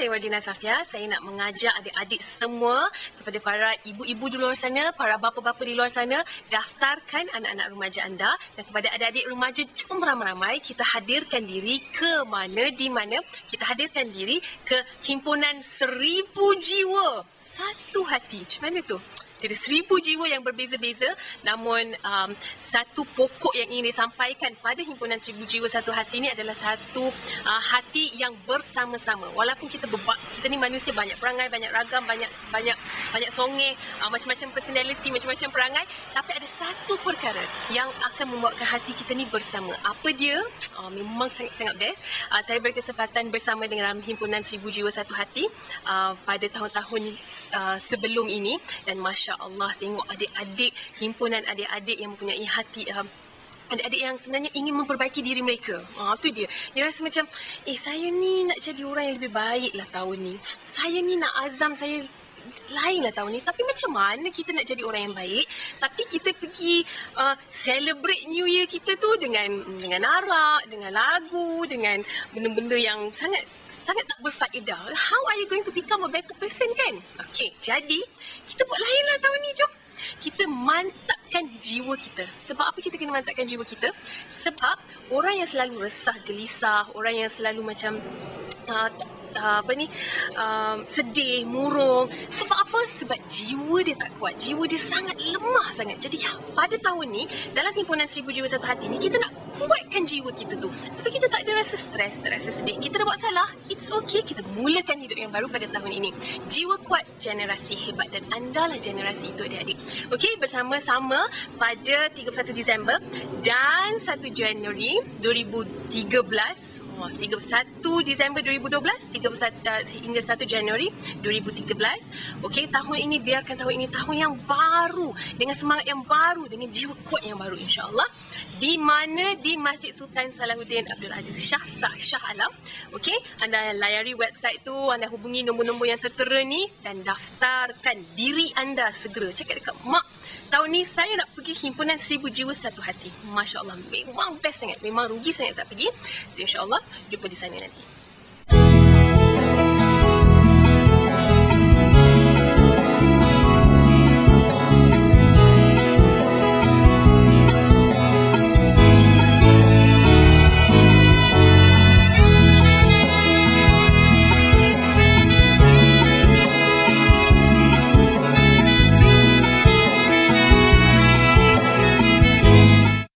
saya Wardina Safia. Saya nak mengajak adik-adik semua, kepada para ibu-ibu di luar sana, para bapa-bapa di luar sana, daftarkan anak-anak remaja anda. Dan kepada adik-adik remaja, jom ramai-ramai kita hadirkan diri ke mana, di mana kita hadirkan diri ke himpunan 1000 jiwa satu hati. Macam mana tu? Jadi 1000 jiwa yang berbeza-beza, namun satu pokok yang ingin disampaikan pada himpunan 1000 jiwa satu hati ini adalah satu hati yang bersama-sama. Walaupun kita ni manusia banyak perangai, banyak ragam, banyak songeh, macam-macam personality, macam-macam perangai, tapi ada satu perkara yang akan membuatkan hati kita ni bersama. Apa dia? Memang sangat-sangat best. Saya berkesempatan bersama dengan himpunan 1000 jiwa satu hati pada tahun-tahun sebelum ini, dan Masya Allah, tengok adik-adik, himpunan adik-adik yang mempunyai hati, adik-adik yang sebenarnya ingin memperbaiki diri mereka. Tu dia. Dia rasa macam, saya ni nak jadi orang yang lebih baik lah tahun ni. Saya ni nak azam saya lain lah tahun ni. Tapi macam mana kita nak jadi orang yang baik, tapi kita pergi celebrate New Year kita tu dengan arak, dengan lagu, dengan benda-benda yang sangat tak berfaedah. How are you going to become a better person, kan? Okey, jadi kita buat lain lah tahun ni. Jom kita mantapkan jiwa kita. Sebab apa kita kena mantapkan jiwa kita? Sebab orang yang selalu resah, gelisah, orang yang selalu macam sedih, murung. Sebab apa? Sebab jiwa dia tak kuat. Jiwa dia sangat lemah sangat. Jadi pada tahun ni, dalam himpunan 1000 jiwa satu hati ni, kita nak kuatkan jiwa kita tu. Sebab kita tak ada rasa stres, tak rasa sedih. Kita dah buat salah, it's okay. Kita mulakan hidup yang baru pada tahun ini. Jiwa kuat, generasi hebat, dan anda lah generasi itu, adik-adik. Okey, bersama-sama pada 31 Disember dan 1 Januari 2013. 31 Disember 2012, 31 hingga 1 Januari 2013. Okey, tahun ini biarkan tahun ini tahun yang baru, dengan semangat yang baru, dengan jiwa kuat yang baru, insya-Allah. Di mana? Di Masjid Sultan Salahuddin Abdul Aziz Shah Alam. Okey, anda layari website tu, anda hubungi nombor-nombor yang tertera ni dan daftarkan diri anda segera. Cakap dekat mak, tahun ni saya nak pergi himpunan 1000 jiwa satu hati. Masya Allah, memang best sangat. Memang rugi sangat tak pergi. So insya Allah jumpa di sana nanti.